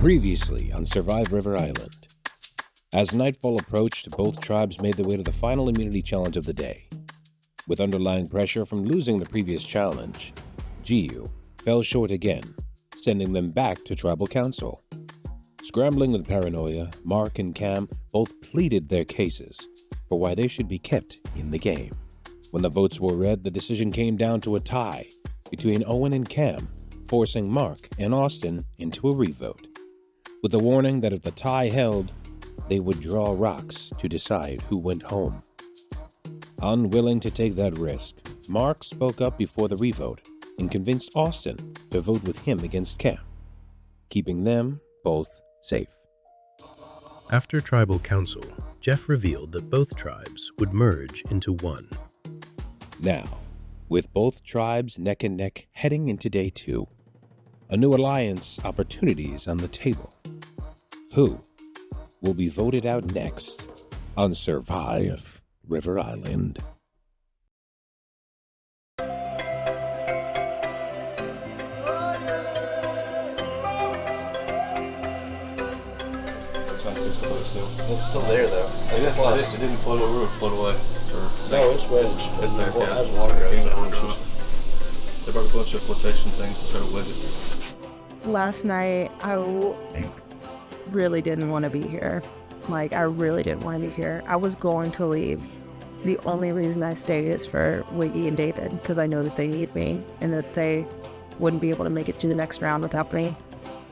Previously on Survive River Island. As nightfall approached, both tribes made their way to the final immunity challenge of the day. With underlying pressure from losing the previous challenge, Jiu fell short again, sending them back to tribal council. Scrambling with paranoia, Mark and Cam both pleaded their cases for why they should be kept in the game. When the votes were read, the decision came down to a tie between Owen and Cam, forcing Mark and Austin into a revote, with the warning that if the tie held, they would draw rocks to decide who went home. Unwilling to take that risk, Mark spoke up before the revote and convinced Austin to vote with him against Cam, keeping them both safe. After tribal council, Jeff revealed that both tribes would merge into one. Now, with both tribes neck and neck heading into day 2, a new alliance opportunities on the table. Who will be voted out next on Survive River Island? It's still there though. It didn't float over, it float away. No, it's wet. It's there. Well, Yeah. it has water out there. They brought a bunch of flotation things to try to wedge it. Last night, I really didn't want to be here. I really didn't want to be here. I was going to leave. The only reason I stayed is for Wiggy and David, because I know that they need me and that they wouldn't be able to make it to the next round without me.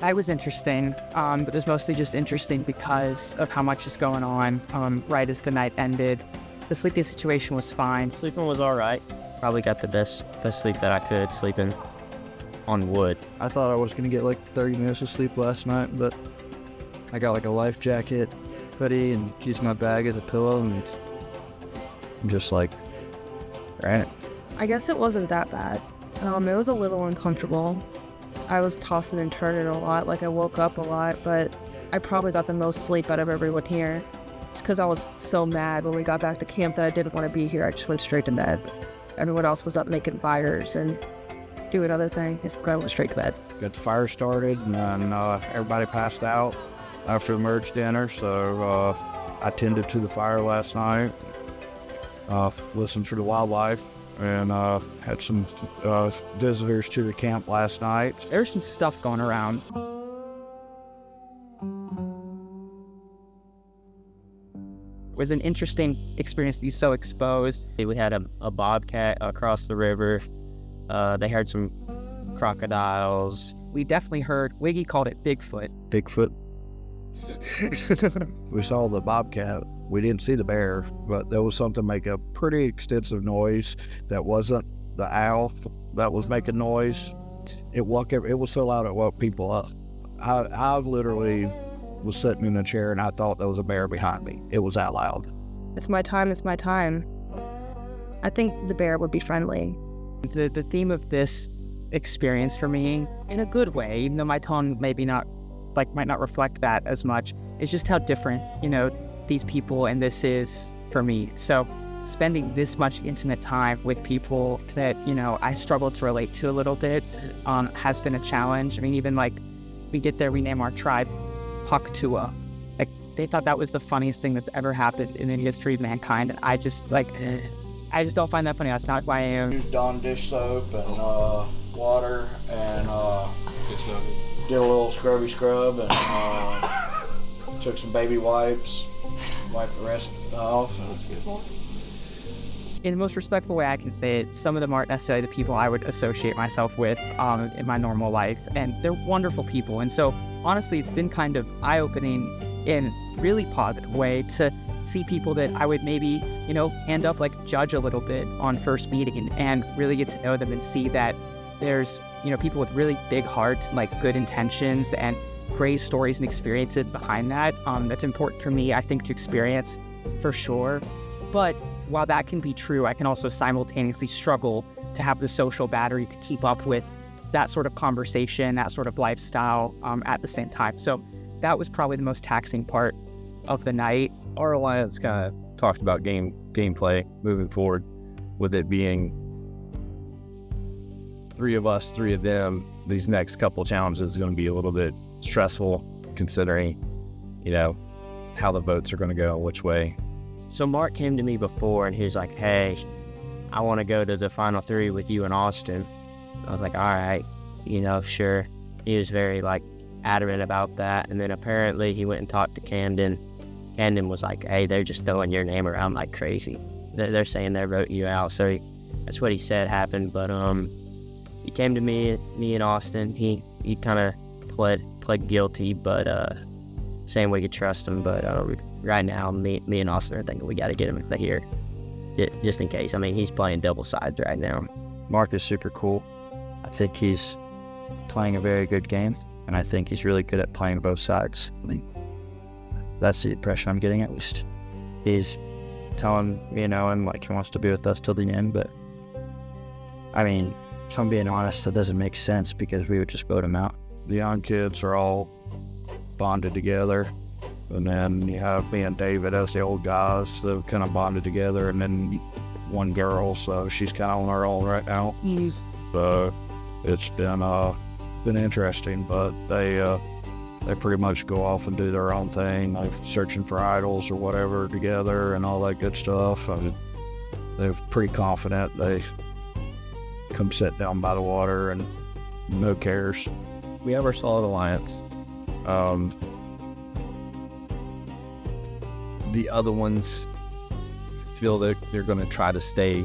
It was interesting, but it was mostly just interesting because of how much is going on right as the night ended. The sleeping situation was fine. Sleeping was all right. Probably got the best sleep that I could, sleeping on wood. I thought I was going to get 30 minutes of sleep last night, but I got a life jacket, hoodie, and used my bag as a pillow, and I'm just ran it. I guess it wasn't that bad. It was a little uncomfortable. I was tossing and turning a lot, I woke up a lot, but I probably got the most sleep out of everyone here. It's because I was so mad when we got back to camp that I didn't want to be here. I just went straight to bed. Everyone else was up making fires and doing other things. I went straight to bed. Got the fire started, and then everybody passed out after the merge dinner, so I tended to the fire last night, listened to the wildlife, and had some visitors to the camp last night. There's some stuff going around. It was an interesting experience to be so exposed. We had a bobcat across the river. They heard some crocodiles. We definitely heard, Wiggy called it Bigfoot. Bigfoot. We saw the bobcat. We didn't see the bear, but there was something make a pretty extensive noise that wasn't the owl that was making noise. It was so loud it woke people up. I literally was sitting in a chair and I thought there was a bear behind me. It was that loud. It's my time, it's my time. I think the bear would be friendly. The theme of this experience for me, in a good way, even though my tone might not reflect that as much, is just how different, these people and this is for me. So spending this much intimate time with people that, I struggle to relate to a little bit has been a challenge. I mean, even we get there, we name our tribe Pucktua. They thought that was the funniest thing that's ever happened in the history of mankind. I just don't find that funny. That's not who I am. Used Dawn dish soap and water and did a little scrubby scrub and took some baby wipes, wiped the rest off. In the most respectful way I can say it, some of them aren't necessarily the people I would associate myself with in my normal life, and they're wonderful people. And so, honestly, it's been kind of eye-opening in a really positive way to see people that I would maybe, end up judge a little bit on first meeting, and really get to know them and see that there's, people with really big hearts, good intentions, and great stories and experiences behind that. That's important for me, I think, to experience for sure. But while that can be true, I can also simultaneously struggle to have the social battery to keep up with that sort of conversation, that sort of lifestyle at the same time. So that was probably the most taxing part of the night. Our alliance kind of talked about gameplay moving forward, with it being 3 of us, 3 of them. These next couple challenges is going to be a little bit stressful considering, how the votes are going to go, which way. So Mark came to me before and he was like, hey, I want to go to the final 3 with you and Austin. I was like, all right, sure. He was very adamant about that. And then apparently he went and talked to Camden. Camden was like, hey, they're just throwing your name around like crazy. They're saying they're voting you out. So that's what he said happened. But he came to me and Austin. He kind of pled guilty, but saying we could trust him. But right now, me and Austin are thinking we got to get him here, just in case. I mean, he's playing double sides right now. Mark is super cool. I think he's playing a very good game, and I think he's really good at playing both sides. I mean, that's the impression I'm getting, at least. He's telling me, him like he wants to be with us till the end, but I mean, if I'm being honest, that doesn't make sense because we would just vote him out. The young kids are all bonded together, and then you have me and David as the old guys that have kind of bonded together, and then one girl, so she's kind of on her own right now. So it's been interesting, but they pretty much go off and do their own thing, like searching for idols or whatever together and all that good stuff. I mean, they're pretty confident. They come sit down by the water and no cares. We have our solid alliance. The other ones feel that they're going to try to stay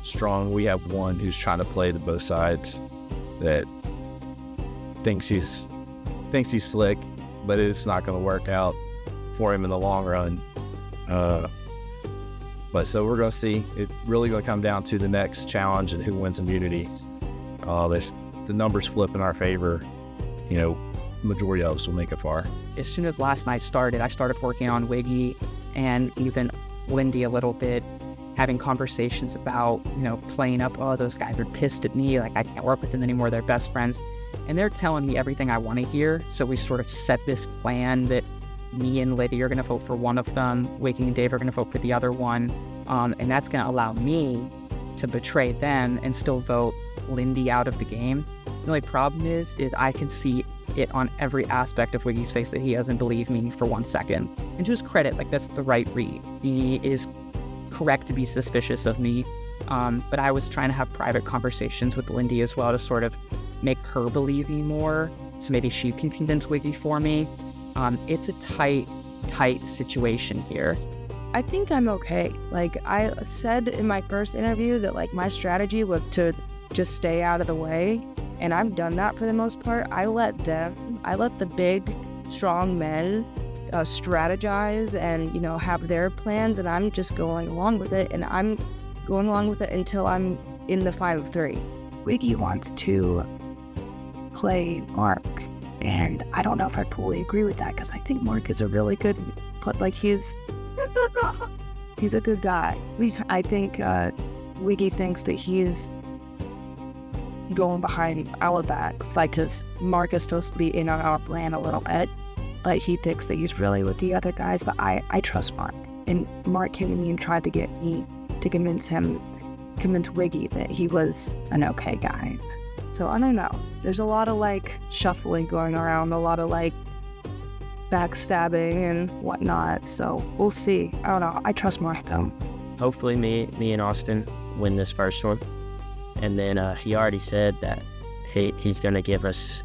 strong. We have one who's trying to play the both sides, that thinks he's slick, but it's not going to work out for him in the long run. But so we're going to see. It's really going to come down to the next challenge and who wins immunity. The numbers flip in our favor. Majority of us will make it far. As soon as last night started, I started working on Wiggy and even Lindy a little bit, having conversations about, playing up, oh, those guys are pissed at me, like I can't work with them anymore, they're best friends. And they're telling me everything I want to hear. So we sort of set this plan that me and Liddy are going to vote for one of them, Wiggy and Dave are going to vote for the other one. And that's going to allow me to betray them and still vote Lindy out of the game. The only problem is I can see it on every aspect of Wiggy's face that he doesn't believe me for 1 second. And to his credit, that's the right read. He is correct to be suspicious of me. But I was trying to have private conversations with Lindy as well to sort of make her believe me more, so maybe she can convince Wiggy for me. It's a tight situation here. I think I'm okay. I said in my first interview that my strategy was to just stay out of the way, and I've done that for the most part. I let the big, strong men strategize and, have their plans, and I'm just going along with it, and I'm going along with it until I'm in the final 3. Wiggy wants to play Mark, and I don't know if I fully agree with that because I think Mark is a really good, he's a good guy. I think Wiggy thinks that he's going behind our backs, because Mark is supposed to be in on our plan a little bit, but he thinks that he's really with the other guys. But I trust Mark, and Mark came to me and tried to get me to convince Wiggy that he was an okay guy. So I don't know. There's a lot of shuffling going around, a lot of backstabbing and whatnot. So we'll see. I don't know. I trust Mark though. Hopefully me and Austin win this first one. And then he already said that he's going to give us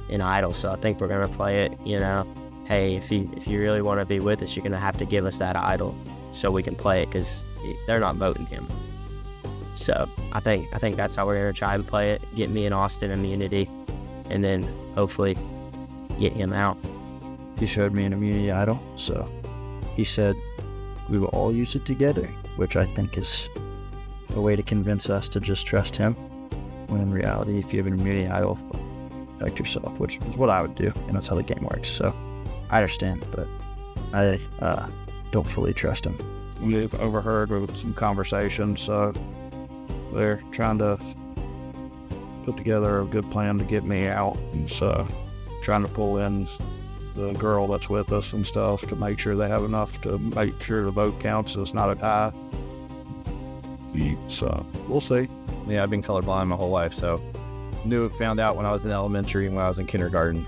an idol. So I think we're going to play it, hey, if you really want to be with us, you're going to have to give us that idol so we can play it, because they're not voting him. So I think that's how we're going to try and play it, get me and Austin immunity, and then hopefully get him out. He showed me an immunity idol, so he said we will all use it together, which I think is a way to convince us to just trust him, when in reality, if you have an immunity idol, protect yourself, which is what I would do, and that's how the game works. So I understand, but I don't fully trust him. We've overheard some conversations, so they're trying to put together a good plan to get me out, and so trying to pull in the girl that's with us and stuff to make sure they have enough to make sure the vote counts, so it's not a tie. So we'll see. Yeah, I've been colorblind my whole life, so found out when I was in elementary and when I was in kindergarten.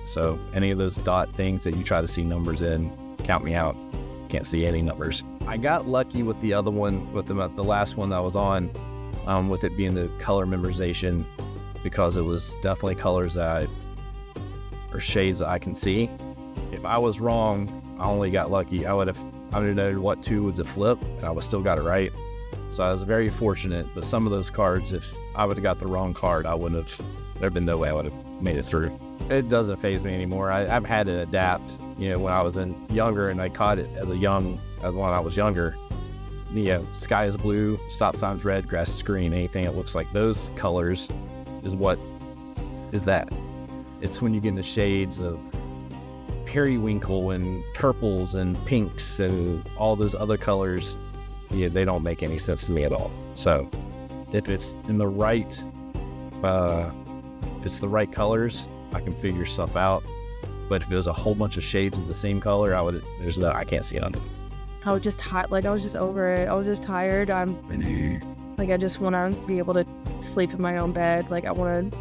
So any of those dot things that you try to see numbers in, count me out. Can't see any numbers. I got lucky with the other one, with the last one that I was on, with it being the color memorization, because it was definitely colors or shades that I can see. If I was wrong, I only got lucky. I would have known what 2 was a flip, and I would still got it right. So I was very fortunate. But some of those cards, if I would have got the wrong card, there'd been no way I would have made it through. It doesn't faze me anymore. I've had to adapt. When I was younger, and I caught it as when I was younger. Sky is blue, stop sign's red, grass is green. Anything that looks like those colors is that. It's when you get into shades of periwinkle and purples and pinks and all those other colors, they don't make any sense to me at all. So if it's in the right, colors, I can figure stuff out. But if it was a whole bunch of shades of the same color, I can't see it on it. I was just tired. I was just over it. I was just tired. I just want to be able to sleep in my own bed. I want to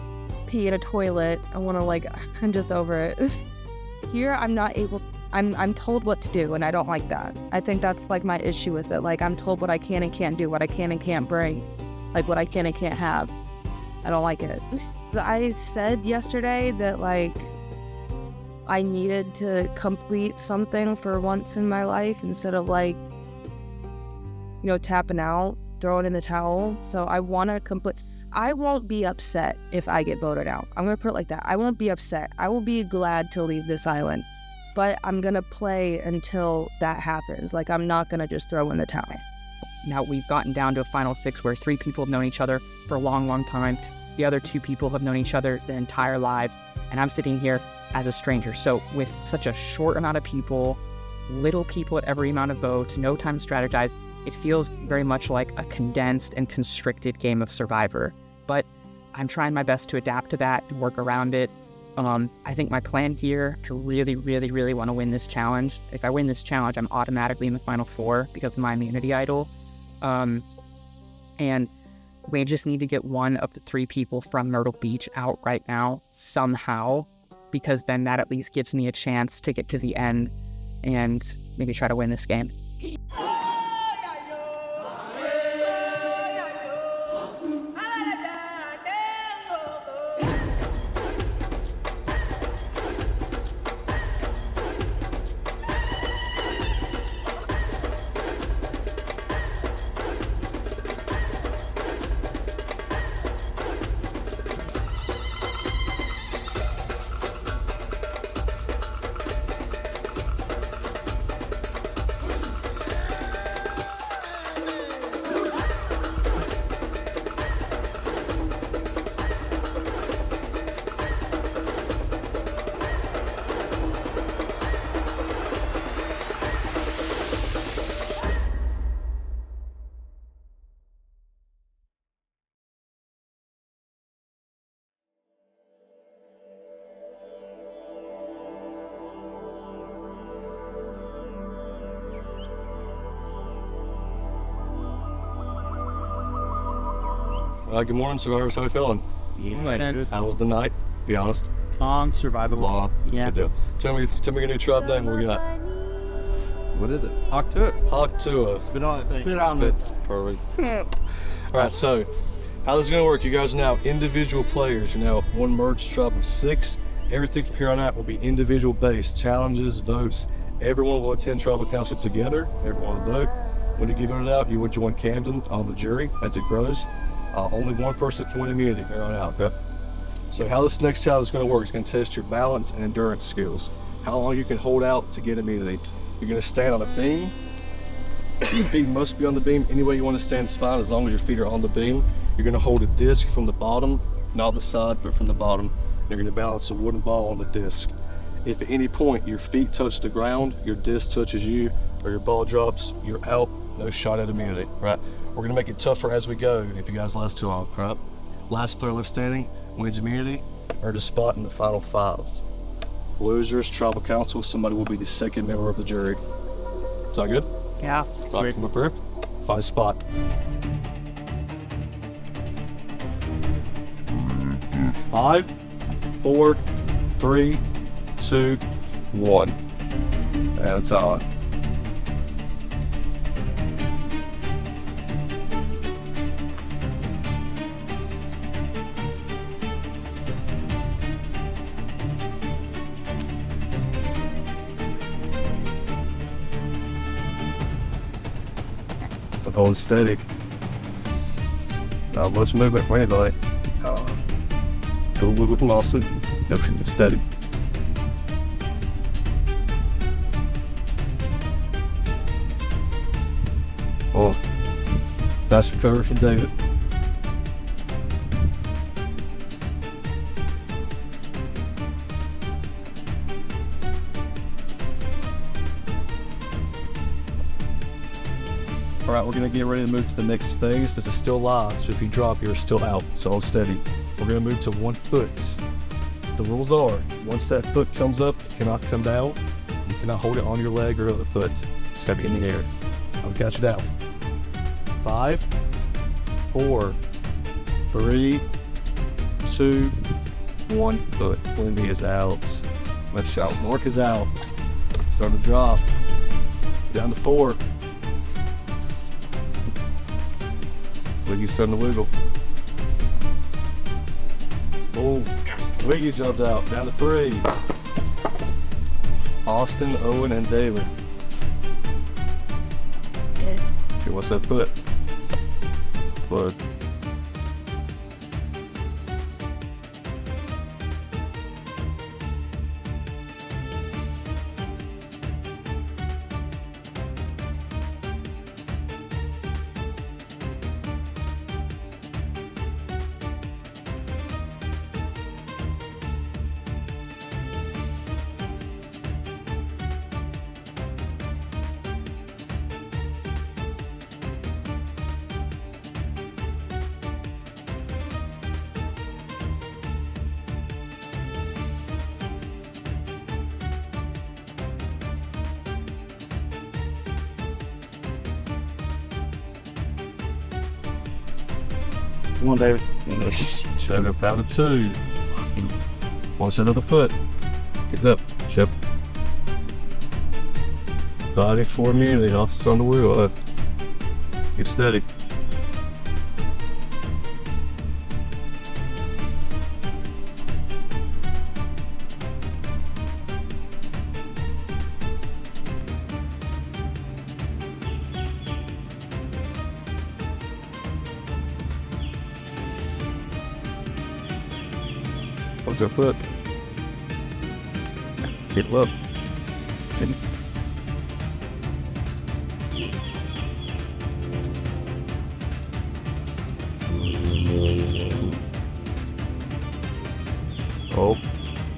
pee in a toilet. I'm just over it. Here, I'm not able. I'm told what to do, and I don't like that. I think that's my issue with it. I'm told what I can and can't do, what I can and can't bring, what I can and can't have. I don't like it. I said yesterday that I needed to complete something for once in my life instead of tapping out, throwing in the towel. So I want to complete. I won't be upset if I get voted out. I'm going to put it like that. I won't be upset. I will be glad to leave this island, but I'm going to play until that happens. I'm not going to just throw in the towel. Now we've gotten down to a final 6 where 3 people have known each other for a long, long time. The other 2 people have known each other their entire lives, and I'm sitting here as a stranger. So with such a short amount of people, little people at every amount of votes, no time to strategize, it feels very much like a condensed and constricted game of Survivor. But I'm trying my best to adapt to that, to work around it. I think my plan here to really, really, really want to win this challenge. If I win this challenge, I'm automatically in the final 4 because of my immunity idol. And we just need to get one of the 3 people from Myrtle Beach out right now somehow, because then that at least gives me a chance to get to the end and maybe try to win this game. Good morning, survivors. How are you feeling? Good. How was the night? Be honest. Survivable. Yeah. Good deal. Tell me your new tribe name. What we got? What is it? Hawktua. Spit on it. Spit on it. Perfect. All right, so how this is going to work, you guys are now individual players. You're now one merged tribe of 6. Everything from here on out will be individual based. Challenges, votes. Everyone will attend tribal council together. Everyone will vote. When you get voted out, you will join Camden on the jury as it grows. Only one person can win immunity here on out. Okay? So how this next challenge is going to work is going to test your balance and endurance skills. How long you can hold out to get immunity. You're going to stand on a beam. Your feet must be on the beam. Any way you want to stand is fine as long as your feet are on the beam. You're going to hold a disc from the bottom, not the side, but from the bottom. You're going to balance a wooden ball on the disc. If at any point your feet touch the ground, your disc touches you, or your ball drops, you're out. No shot at immunity, right? We're gonna make it tougher as we go if you guys last too long, right? Last player left standing wins immunity, earns a spot in the final 5. Losers, tribal council, somebody will be the second member of the jury. Sound good? Yeah. Right, come up here, find a spot. Five, 4, 3, 2, 1. That's on. But hold steady. Not much movement for anybody. Don't move with the lawsuit. Steady. Oh, nice recovery from David. All right, we're gonna get ready to move to the next phase. This is still live, so if you drop, you're still out, so hold steady. We're gonna move to 1 foot. The rules are, once that foot comes up, it cannot come down. You cannot hold it on your leg or other foot. It's gotta be in the air. I'll catch it out. 5, 4, 3, 2, 1 foot. Wendy is out. Left shot. Mark is out. Start to drop. Down to 4. Wiggy's starting to wiggle. Oh, Wiggy's jumped out. Down to 3. Austin, Owen, and David. Okay, what's that foot? Foot. Come on, David. Shut up out of 2. One set of the foot. Get up, Chip. Body for immunity, off on the wheel. Get steady. What's your foot? Get up.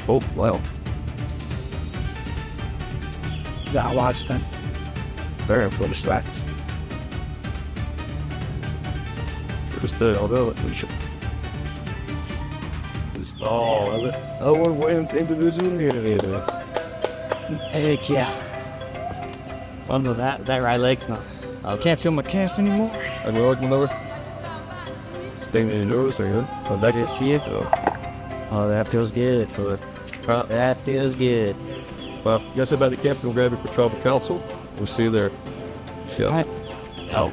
Oh, well. Yeah, I watched that. Very for the strikes. Just I'll do it. Oh, is it? Owen wins individual immunity today. Heck yeah. Well, that right leg's not. I can't feel my calf anymore. I'm going over. Staying indoors, are you? Oh, that Yes, yeah. Oh, that feels good. That feels good. Well, you guys head back to campus and we'll grab you for tribal council. We'll see you there. Yes. Oh.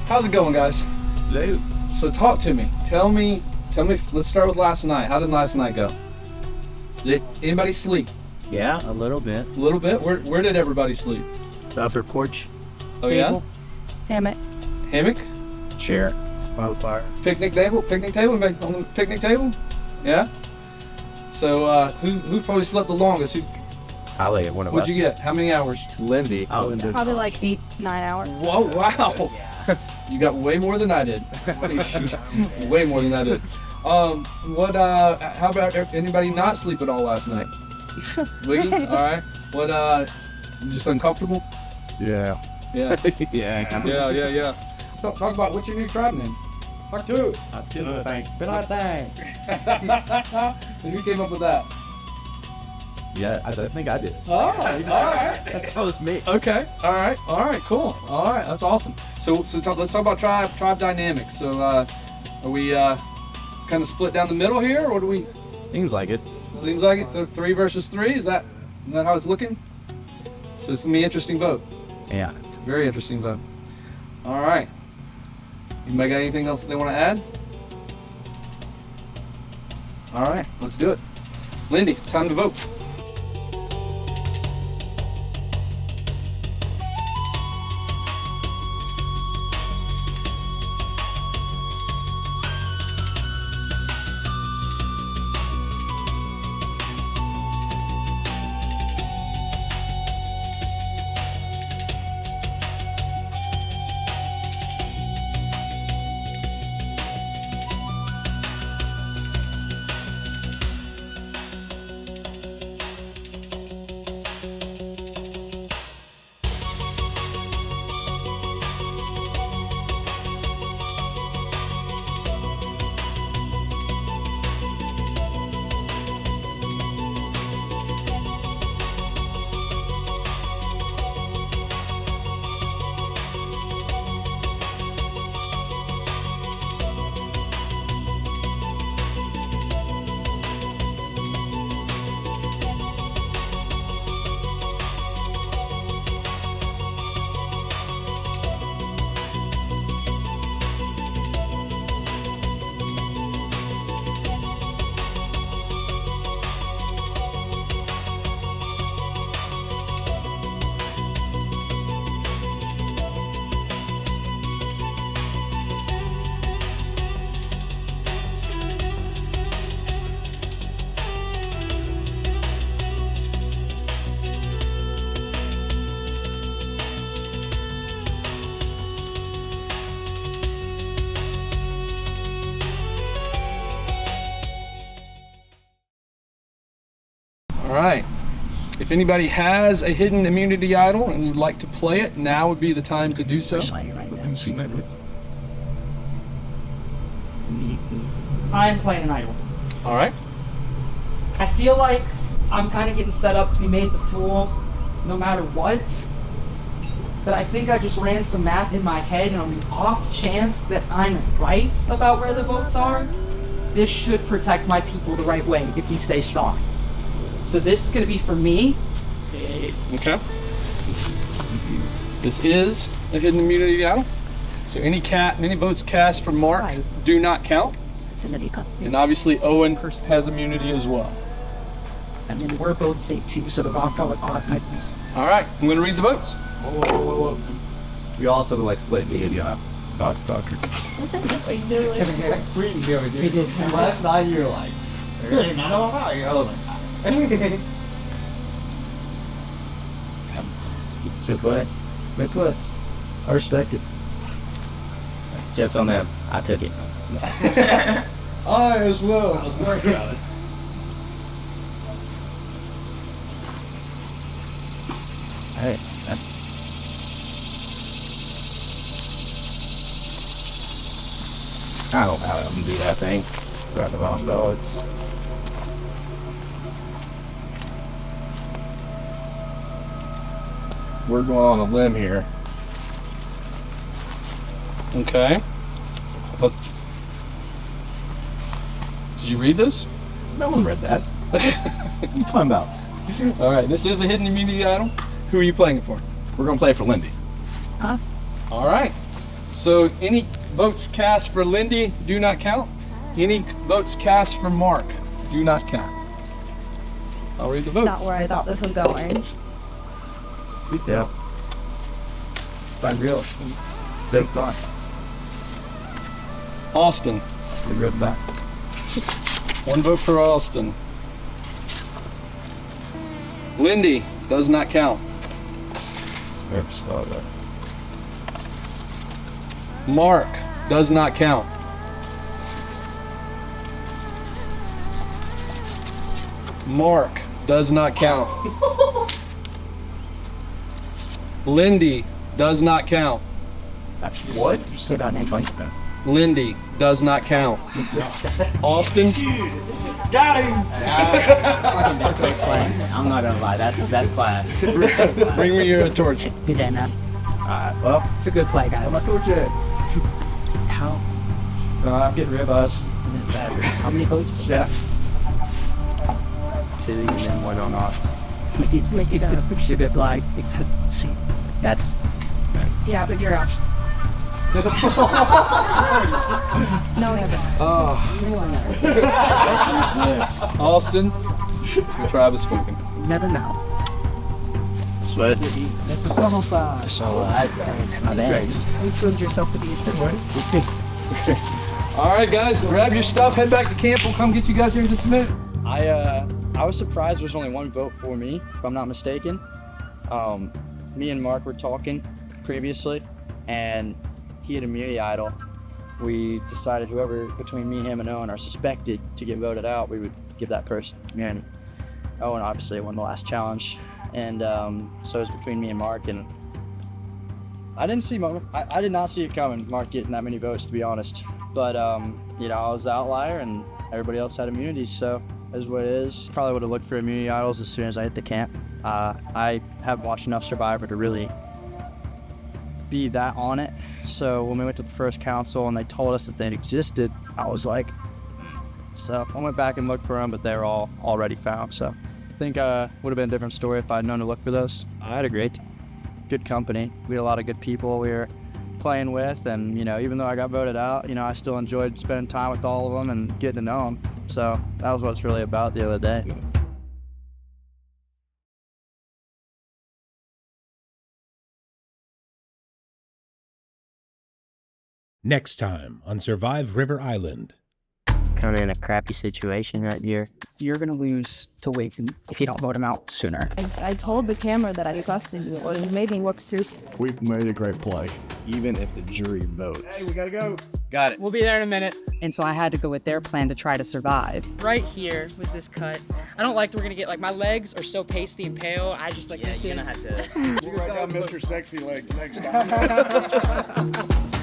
How's it going, guys? Hello. So talk to me. Tell me, let's start with last night. How did last night go? Did anybody sleep? Yeah, a little bit. A little bit? Where did everybody sleep? Upper porch. Oh, Table. Hammock. yeah? Hammock? Chair. Wildfire. Picnic table? Picnic table? On the picnic table? Yeah? So, who probably slept the longest? I lay at one of us. What'd you get? How many hours? Lindy. Oh, Probably like 8-9 hours. Whoa, wow. You got way more than I did. Way more than I did. How about anybody not sleep at all last night? Wiggy? All right. Just uncomfortable? Yeah. Yeah. yeah. Yeah. Let's talk about what's your new tribe name? Part 2. Thanks. And who came up with that? Yeah, I think I did. Oh, all right. That was me. Okay. All right. Cool. All right. That's awesome. So let's talk about tribe dynamics. So are we kind of split down the middle here, or do we? Seems like it. Seems like it. So 3 versus 3. Is that how it's looking? So it's gonna be an interesting vote. Yeah. It's a very interesting vote. All right. Anybody got anything else they want to add? All right. Let's do it. Lindy, time to vote. All right. If anybody has a hidden immunity idol and would like to play it, now would be the time to do so. I'm playing an idol. All right. I feel like I'm kind of getting set up to be made the fool no matter what. But I think I just ran some math in my head, and on the off chance that I'm right about where the votes are, this should protect my people the right way if we stay strong. So this is going to be for me. Okay. This is a hidden immunity idol. So any votes cast for Mark do not count. And obviously Owen has immunity as well. And then we're both safe too, so the rock fell with odd items. All right, I'm going to read the votes. Whoa. We also like split the doctor. Last night you were like, really not all right, you're all like, Good play. I respect it. Jokes on them. I took it. I as well. I was working on it. Hey, I don't know how I'm gonna do that thing. Grab the off though. We're going on a limb here. Okay. Did you read this? No one read that. What are you talking about? All right, this is a hidden immunity idol. Who are you playing it for? We're gonna play for Lindy. huh? All right. So any votes cast for Lindy do not count. Any votes cast for Mark do not count. I'll read the votes. Not where I thought this was going. yeah. By real. Big thought. Austin. We read back. 1 vote for Austin. Lindy does not count. Never saw that. Mark does not count. Mark does not count. Lindy does not count. What? You said that name twice. Lindy does not count. Austin. Got him! I'm not gonna lie, that's class. Bring me your torch. You did not. Alright, well, It's a good play, guys. my torch at? How? I'm getting ribeyes. How many votes? Yeah. 2 and then 1 on Austin. Make it a bit like, see, that's, yeah, but you're out. No, we haven't. Austin, your tribe is spoken. Never know. Sweat. My bad. You proved yourself to be a good. All right, guys, grab your stuff, head back to camp. We'll come get you guys here in just a minute. I was surprised there's only one vote for me, if I'm not mistaken. Me and Mark were talking previously, and he had immunity idol. We decided whoever between me, him, and Owen are suspected to get voted out, we would give that person immunity. Owen obviously won the last challenge, and so it was between me and Mark. And I did not see it coming, Mark getting that many votes, to be honest. But you know, I was the outlier, and everybody else had immunity, so is what it is. Probably would have looked for immunity idols as soon as I hit the camp. I haven't watched enough Survivor to really be that on it. So when we went to the first council and they told us that they existed, I was like, so I went back and looked for them, but they were all already found. So I think would have been a different story if I'd known to look for those. I had a good company. We had a lot of good people we were playing with, and you know, even though I got voted out, you know, I still enjoyed spending time with all of them and getting to know them. So that was what it's really about the other day. Next time on Survive River Island. Kind of in a crappy situation right here. You're gonna lose to Waken if you don't vote him out sooner. I told the camera that I trusted you, or you made me look stupid. We've made a great play. Even if the jury votes. Hey, we gotta go. Got it. We'll be there in a minute. And so I had to go with their plan to try to survive. Right here was this cut. I don't like that we're gonna get, like, my legs are so pasty and pale. I just like this is. We'll write down Mr. Sexy Legs next time.